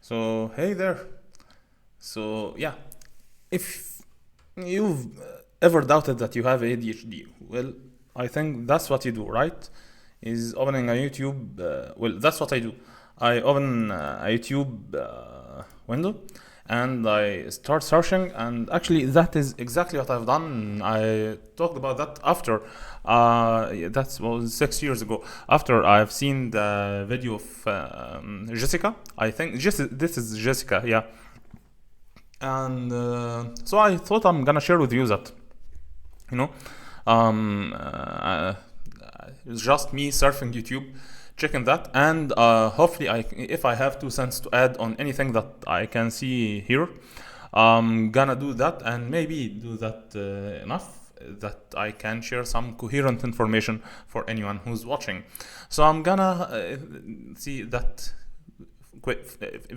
So, hey there. So, yeah, if you've ever doubted that you have ADHD, well, I think that's what you do, right? Is opening a YouTube. That's what I do. I open a YouTube window and I start searching, and actually, that is exactly what I've done. I talked about that after. Yeah, that was 6 years ago. After I've seen the video of Jessica, I think this is Jessica, yeah. And so I thought I'm gonna share with you that, you know, it's just me surfing YouTube, checking that, and hopefully, if I have 2 cents to add on anything that I can see here, I'm gonna do that, and maybe do that enough that I can share some coherent information for anyone who's watching. So I'm gonna see that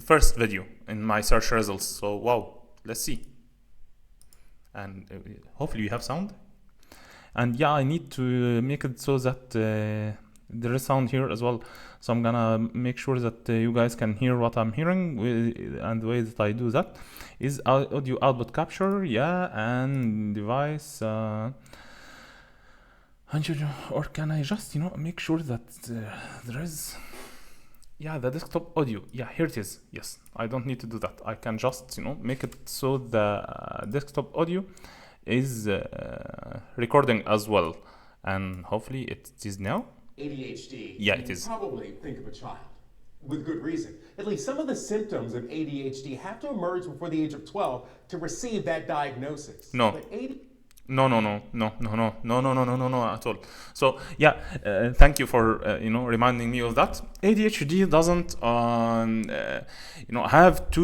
first video in my search results. So wow, let's see. And hopefully you have sound. And yeah, I need to make it so that there is sound here as well. So I'm gonna make sure that you guys can hear what I'm hearing, and the way that I do that is audio output capture, yeah, and device. Or can I just make sure that there is, yeah, the desktop audio, yeah, here it is. Yes, I don't need to do that. I can just make it so the desktop audio is recording as well, and hopefully it is now. ADHD. Yeah, you it is. Probably think of a child. With good reason. At least some of the symptoms of ADHD have to emerge before the age of 12 to receive that diagnosis. No. But No at all. So yeah, thank you for reminding me of that. ADHD doesn't have to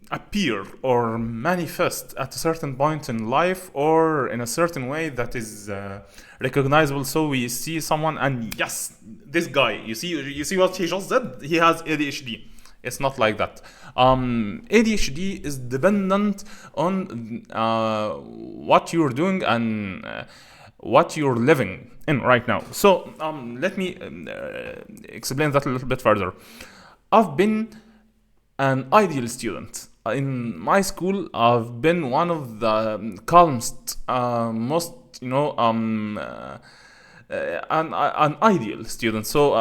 appear or manifest at a certain point in life or in a certain way that is recognizable. So we see someone and yes, this guy. You see what he just said. He has ADHD. It's not like that. ADHD is dependent on what you're doing and what you're living in right now. So let me explain that a little bit further. I've been an ideal student. In my school, I've been one of the calmest, most, an ideal student. So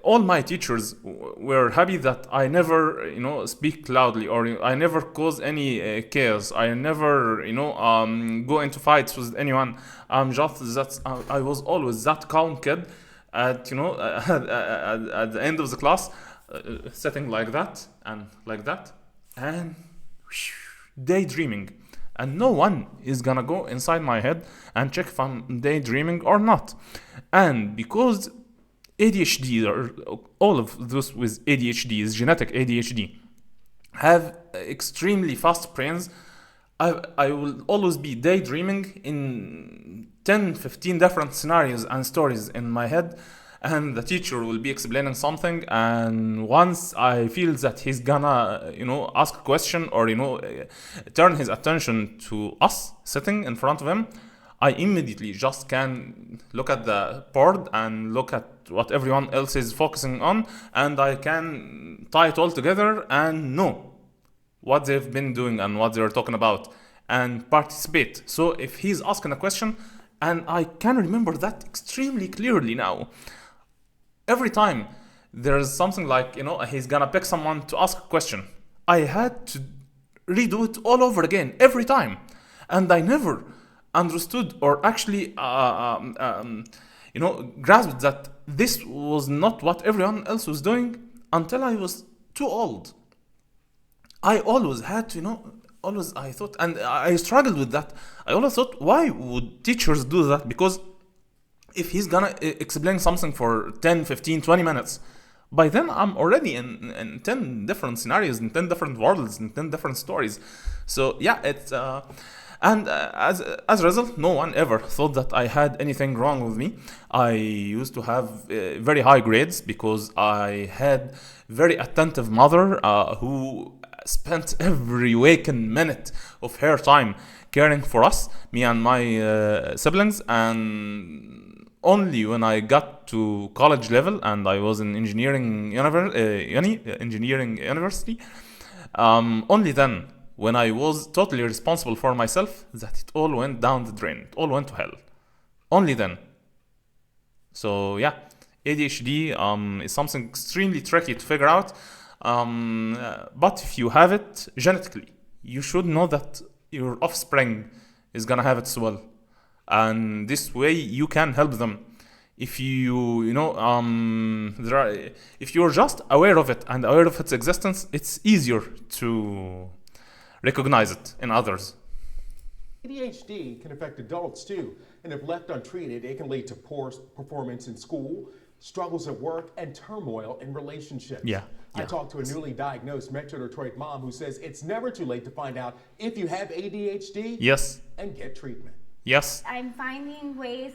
all my teachers were happy that I never, speak loudly, or I never cause any chaos. I never, go into fights with anyone. I'm just that I was always that calm kid. At at the end of the class, sitting like that and like that, and daydreaming, and no one is gonna go inside my head and check if I'm daydreaming or not. And because ADHD, or all of those with ADHD is genetic ADHD, have extremely fast brains, I will always be daydreaming in 10, 15 different scenarios and stories in my head, and the teacher will be explaining something, and once I feel that he's gonna ask a question, or turn his attention to us sitting in front of him, I immediately just can look at the board and look at what everyone else is focusing on, and I can tie it all together and know what they've been doing and what they're talking about, and participate. So if he's asking a question, and I can remember that extremely clearly now, every time there's something like, he's gonna pick someone to ask a question, I had to redo it all over again every time. And I never understood, or actually, grasped that this was not what everyone else was doing until I was too old. I always had to, always I thought, and I struggled with that. I always thought, why would teachers do that? Because if he's gonna explain something for 10, 15, 20 minutes, by then I'm already in 10 different scenarios, in 10 different worlds, in 10 different stories. So yeah, it's and as a result, no one ever thought that I had anything wrong with me. I used to have very high grades because I had very attentive mother who spent every waking minute of her time caring for us, me and my siblings, and only when I got to college level and I was in engineering university, only then, when I was totally responsible for myself, that it all went down the drain. It all went to hell. Only then. So yeah, ADHD is something extremely tricky to figure out. But if you have it genetically, you should know that your offspring is gonna have it as well, and this way you can help them. If if you're just aware of it and aware of its existence, it's easier to recognize it in others. ADHD can affect adults too, and if left untreated, it can lead to poor performance in school, struggles at work, and turmoil in relationships. Yeah. I talked to a newly diagnosed Metro Detroit mom who says it's never too late to find out if you have ADHD. Yes. And get treatment. Yes. I'm finding ways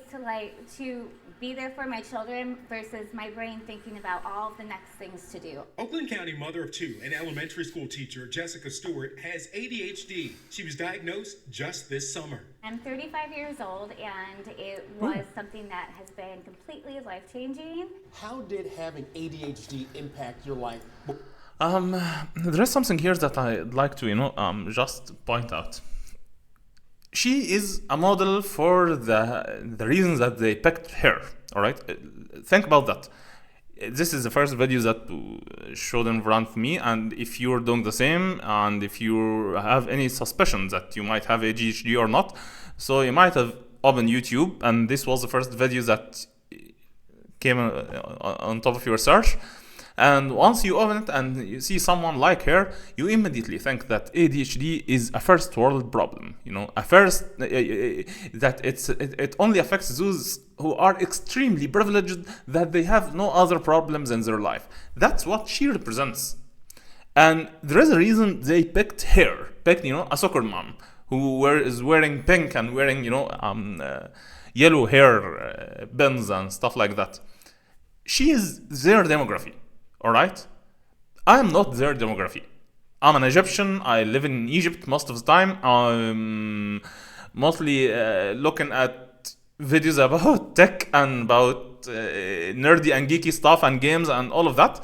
to be there for my children versus my brain thinking about all of the next things to do. Oakland County mother of two and elementary school teacher Jessica Stewart has ADHD. She was diagnosed just this summer. I'm 35 years old, and it was something that has been completely life-changing. How did having ADHD impact your life? There is something here that I'd like to, just point out. She is a model for the reasons that they picked her. All right, think about that. This is the first video that showed in front of me, and if you're doing the same, and if you have any suspicion that you might have ADHD or not, so you might have opened YouTube, and this was the first video that came on top of your search. And once you open it and you see someone like her, you immediately think that ADHD is a first world problem. That it only affects those who are extremely privileged, that they have no other problems in their life. That's what she represents. And there is a reason they picked her, a soccer mom who is wearing pink and wearing, yellow hair bands and stuff like that. She is their demography. All right, I'm not their demography. I'm an Egyptian. I live in Egypt most of the time. I'm mostly looking at videos about tech and about nerdy and geeky stuff and games and all of that.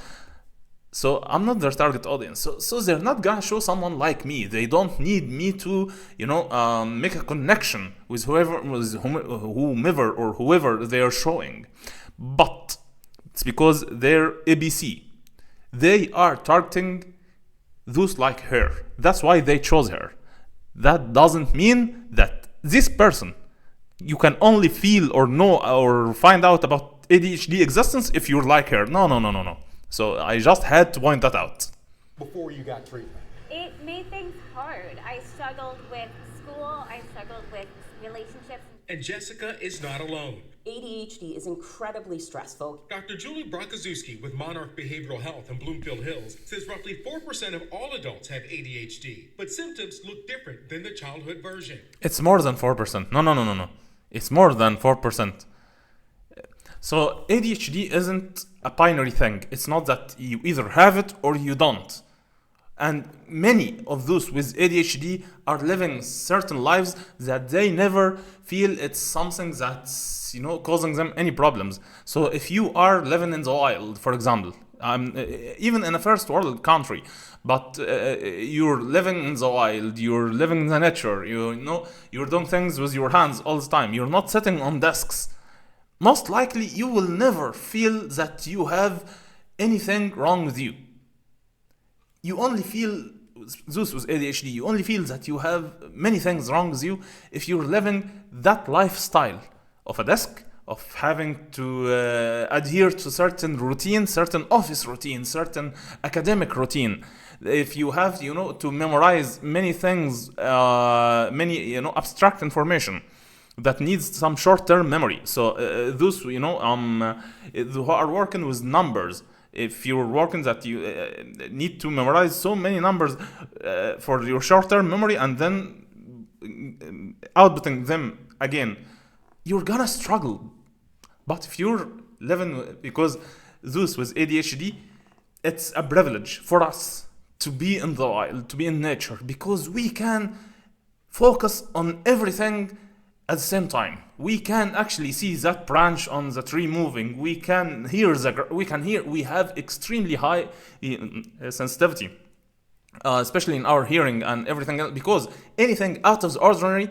So I'm not their target audience. So they're not gonna show someone like me. They don't need me to, make a connection with whomever or whoever they are showing. But it's because they're ABC. They are targeting those like her. That's why they chose her. That doesn't mean that this person, you can only feel or know or find out about ADHD existence if you're like her. No. So I just had to point that out. Before you got treatment. It made things hard. I struggled with school. I struggled with relationships. And Jessica is not alone. ADHD is incredibly stressful. Dr. Julie Brokaszewski with Monarch Behavioral Health in Bloomfield Hills says roughly 4% of all adults have ADHD, but symptoms look different than the childhood version. It's more than 4%. No. It's more than 4%. So ADHD isn't a binary thing. It's not that you either have it or you don't. And many of those with ADHD are living certain lives that they never feel it's something that's, causing them any problems. So if you are living in the wild, for example, even in a first world country, but you're living in the wild, you're living in the nature, you're doing things with your hands all the time, you're not sitting on desks, most likely you will never feel that you have anything wrong with you. You only feel, those with ADHD, you only feel that you have many things wrong with you if you're living that lifestyle of a desk, of having to adhere to certain routine, certain office routine, certain academic routine. If you have, to memorize many things, many, abstract information that needs some short-term memory. So those, who are working with numbers, if you're working that you need to memorize so many numbers for your short-term memory and then outputting them again, you're gonna struggle. But if you're living, because those with ADHD, it's a privilege for us to be in the wild, to be in nature, because we can focus on everything at the same time. We can actually see that branch on the tree moving. We can hear we have extremely high sensitivity, especially in our hearing and everything else, because anything out of the ordinary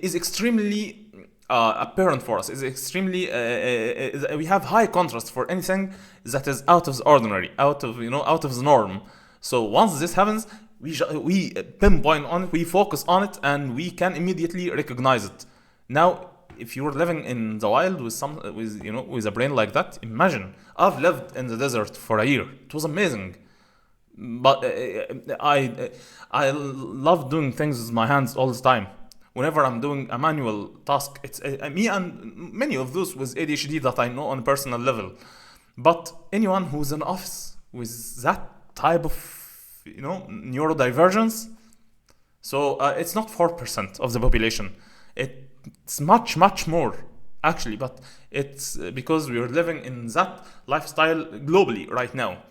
is extremely apparent for us. Is extremely we have high contrast for anything that is out of the ordinary, out of the norm. So once this happens, we pinpoint on it, we focus on it, and we can immediately recognize it. Now, if you're living in the wild with a brain like that, imagine. I've lived in the desert for a year. It was amazing. But I love doing things with my hands all the time. Whenever I'm doing a manual task, it's me and many of those with ADHD that I know on a personal level. But anyone who's in office with that type of neurodivergence, so it's not 4% of the population. It's much, much more, actually, but it's because we are living in that lifestyle globally right now.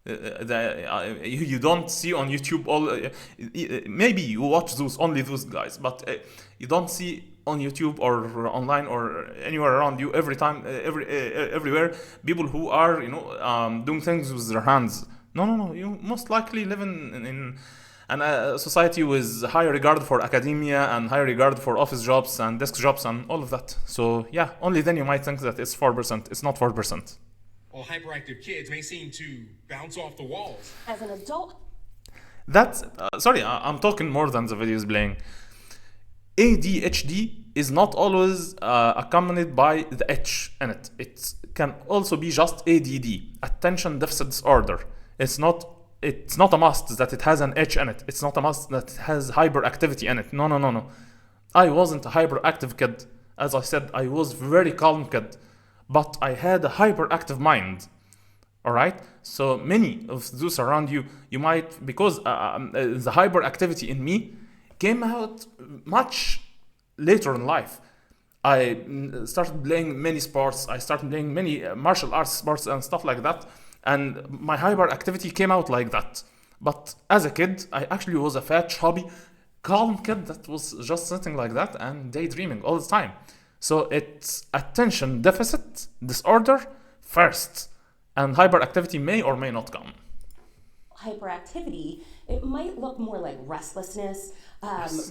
You don't see on YouTube maybe you watch only those guys, but you don't see on YouTube or online or anywhere around you everywhere people who are doing things with their hands. No. You most likely live in a society with high regard for academia and high regard for office jobs and desk jobs and all of that. So yeah, only then you might think that it's 4%. It's not 4%. While hyperactive kids may seem to bounce off the walls. As an adult, That's sorry, I'm talking more than the video is playing. ADHD is not always accompanied by the H in it. It can also be just ADD, attention deficit disorder. It's not a must that it has an H in it. It's not a must that it has hyperactivity in it. No. I wasn't a hyperactive kid. As I said, I was very calm kid, but I had a hyperactive mind. All right. So many of those around you might, because the hyperactivity in me came out much later in life. I started playing many sports. I started playing many martial arts sports and stuff like that. And my hyperactivity came out like that. But as a kid, I actually was a fat, chubby, calm kid that was just sitting like that and daydreaming all the time. So it's attention deficit disorder first, and hyperactivity may or may not come. hyperactivity, it might look more like restlessness,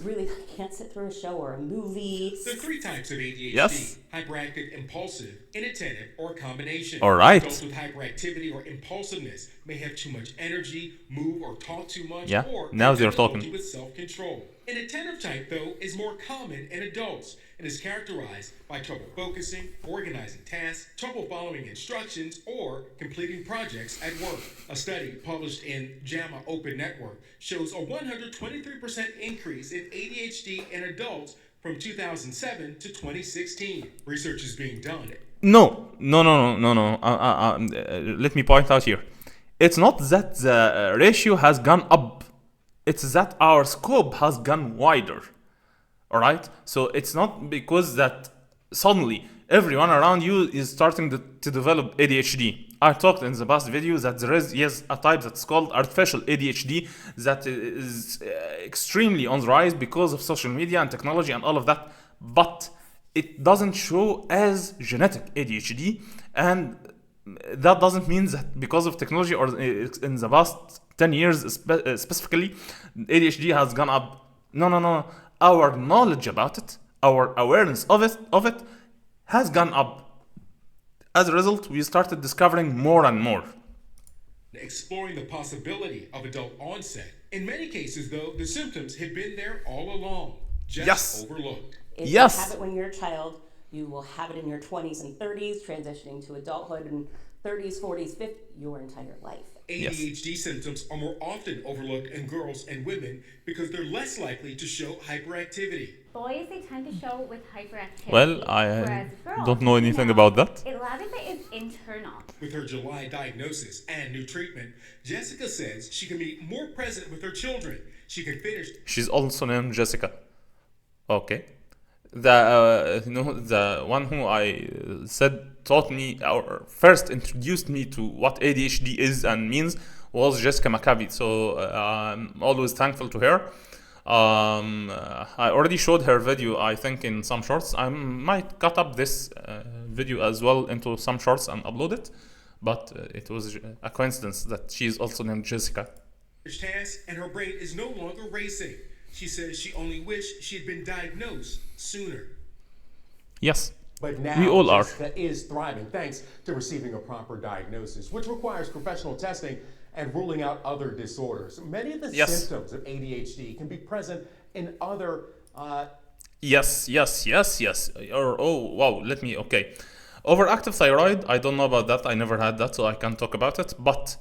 really can't sit through a show or a movie. There are three types of ADHD. Yes. Hyperactive, impulsive, inattentive, or a combination. All right. Adults with hyperactivity or impulsiveness may have too much energy, move or talk too much, Yeah, or now have they're difficulty talking. with self-control. Inattentive type, though, is more common in adults and is characterized by trouble focusing, organizing tasks, trouble following instructions, or completing projects at work. A study published in JAMA Open Network shows a 123% increase in ADHD in adults from 2007 to 2016. Research is being done. No. Let me point out here. It's not that the ratio has gone up. It's that our scope has gone wider. All right? So it's not because that suddenly everyone around you is starting to develop ADHD. I talked in the past video that there is, yes, a type that's called artificial ADHD that is extremely on the rise because of social media and technology and all of that. But it doesn't show as genetic ADHD, and that doesn't mean that because of technology or in the past 10 years specifically, ADHD has gone up. No. Our knowledge about it, our awareness of it has gone up. As a result, we started discovering more and more. Exploring the possibility of adult onset. In many cases, though, the symptoms have been there all along, just Yes. overlooked. If Yes. you have it when you're a child, you will have it in your 20s and 30s, transitioning to adulthood in 30s, 40s, 50s, your entire life. ADHD symptoms are more often overlooked in girls and women because they're less likely to show hyperactivity. Boys, they tend to show with hyperactivity. Well, I whereas girls, don't know anything no. about that. A lot of it is internal. With her July diagnosis and new treatment, Jessica says she can be more present with her children. She can finish She's also named Jessica. Okay. The one who I said taught me or first introduced me to what ADHD is and means was Jessica Maccabi. So I'm always thankful to her. I already showed her video, I think, in some shorts. I might cut up this video as well into some shorts and upload it, but it was a coincidence that she's also named Jessica. Task and her brain is no longer racing. She says she only wished she had been diagnosed sooner. Yes, But now we all are. Jessica is thriving thanks to receiving a proper diagnosis, which requires professional testing and ruling out other disorders. Many of the Yes. symptoms of ADHD can be present in other Yes. Wow, okay. Overactive thyroid, I don't know about that. I never had that, so I can't talk about it. But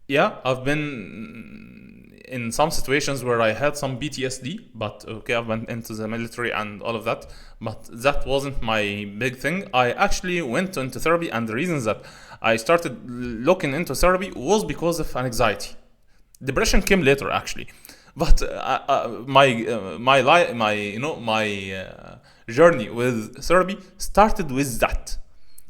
yeah, I've been in some situations where I had some PTSD, but okay, I went into the military and all of that, but that wasn't my big thing. I actually went into therapy, and the reasons that I started looking into therapy was because of anxiety. Depression came later, actually, but my journey with therapy started with that.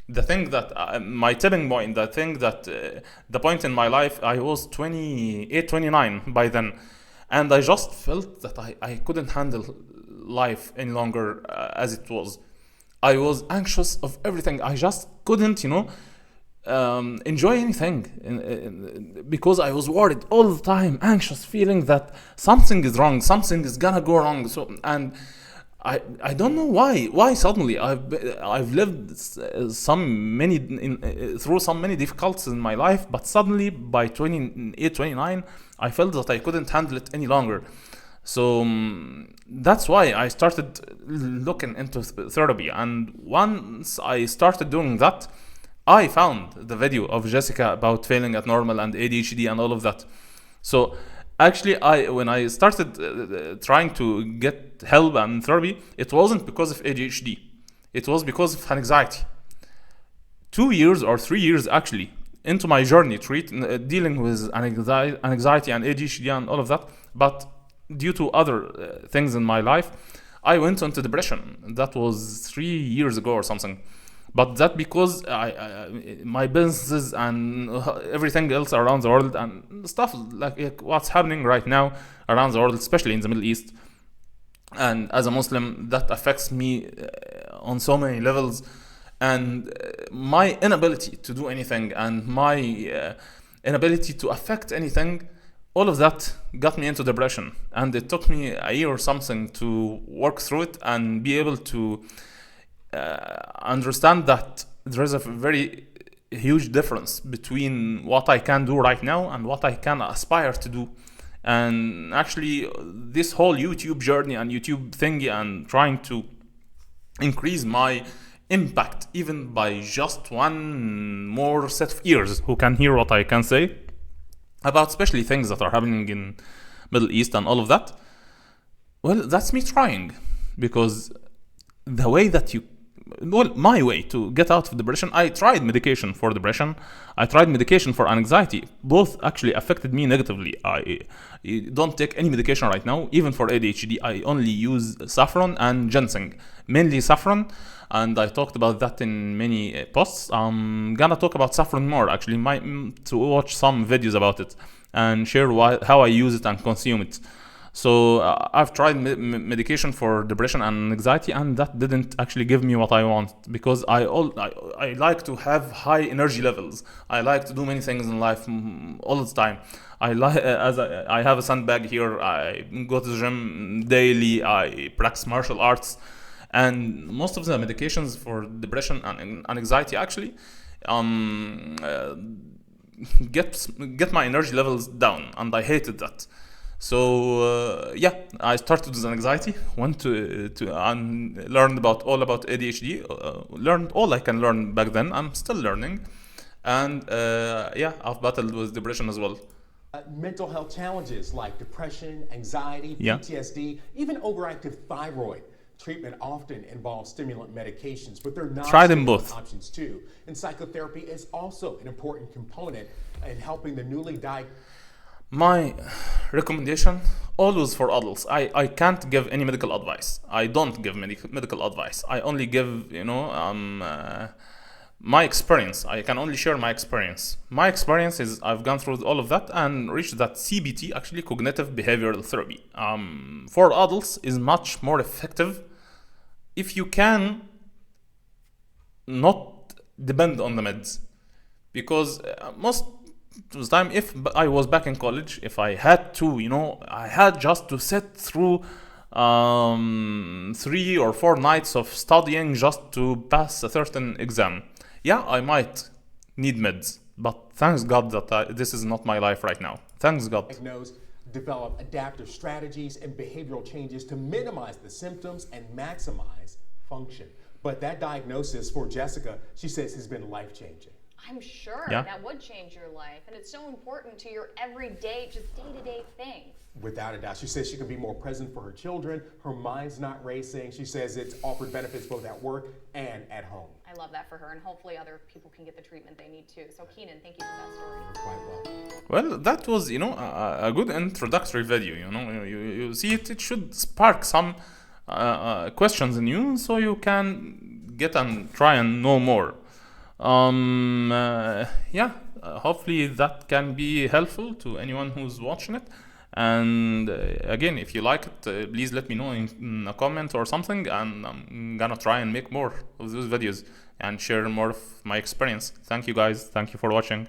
The thing that my tipping point, the point in my life, I was 28, 29 by then, and I just felt that I couldn't handle life any longer as it was. I was anxious of everything. I just couldn't, enjoy anything because I was worried all the time, anxious, feeling that something is wrong, something is gonna go wrong. So, and I don't know why suddenly I've lived through so many difficulties in my life, but suddenly by 28, 29, I felt that I couldn't handle it any longer. So that's why I started looking into therapy, and once I started doing that, I found the video of Jessica about failing at normal and ADHD and all of that. So actually, when I started trying to get help and therapy, it wasn't because of ADHD. It was because of anxiety. 2 years or 3 years actually into my journey dealing with anxiety and ADHD and all of that, but due to other things in my life, I went into depression. That was 3 years ago or something. But that because my businesses and everything else around the world and stuff like what's happening right now around the world, especially in the Middle East, and as a Muslim, that affects me on so many levels, and my inability to do anything and my inability to affect anything, all of that got me into depression, and it took me a year or something to work through it and be able to understand that there is a very huge difference between what I can do right now and what I can aspire to do. And actually, this whole YouTube journey and YouTube thingy and trying to increase my impact even by just one more set of ears who can hear what I can say about especially things that are happening in Middle East and all of that, well, that's me trying, because the way that my way to get out of depression, I tried medication for depression, I tried medication for anxiety. Both actually affected me negatively. I don't take any medication right now, even for ADHD. I only use saffron and ginseng, mainly saffron, and I talked about that in many posts. I'm gonna talk about saffron more, actually, to watch some videos about it and share how I use it and consume it. So I've tried medication for depression and anxiety, and that didn't actually give me what I want, because I like to have high energy levels. I like to do many things in life all the time. I have a sandbag here. I go to the gym daily. I practice martial arts, and most of the medications for depression and anxiety actually get my energy levels down, and I hated that. So I started with anxiety, went to and learned all about ADHD, learned all I can learn back then. I'm still learning, and I've battled with depression as well. Mental health challenges like depression, anxiety, Yeah. PTSD, even overactive thyroid. Treatment often involves stimulant medications, but they're not Tried them both. options too. And psychotherapy is also an important component in helping the newly diagnosed. My recommendation, always for adults. I can't give any medical advice. I don't give medical advice. I only give, my experience. I can only share my experience. My experience is I've gone through all of that and reached that CBT, actually cognitive behavioral therapy, for adults is much more effective if you can not depend on the meds. Because most of the time, if I was back in college, if I had to, I had just to sit through 3 or 4 nights of studying just to pass a certain exam. Yeah, I might need meds, but thanks God that this is not my life right now. Thanks God. Diagnose, develop adaptive strategies and behavioral changes to minimize the symptoms and maximize function. But that diagnosis for Jessica, she says, has been life-changing. I'm sure Yeah. that would change your life, and it's so important to your everyday, just day-to-day things. Without a doubt. She says she can be more present for her children. Her mind's not racing. She says it's offered benefits both at work and at home. I love that for her, and hopefully other people can get the treatment they need too. So Keenan, thank you for that story. You're quite welcome. Well, that was, a good introductory video. You see it should spark some questions in you, so you can get and try and know more. Hopefully that can be helpful to anyone who's watching it. And again, if you like it, please let me know in a comment or something, and I'm gonna try and make more of those videos and share more of my experience. Thank you guys. Thank you for watching.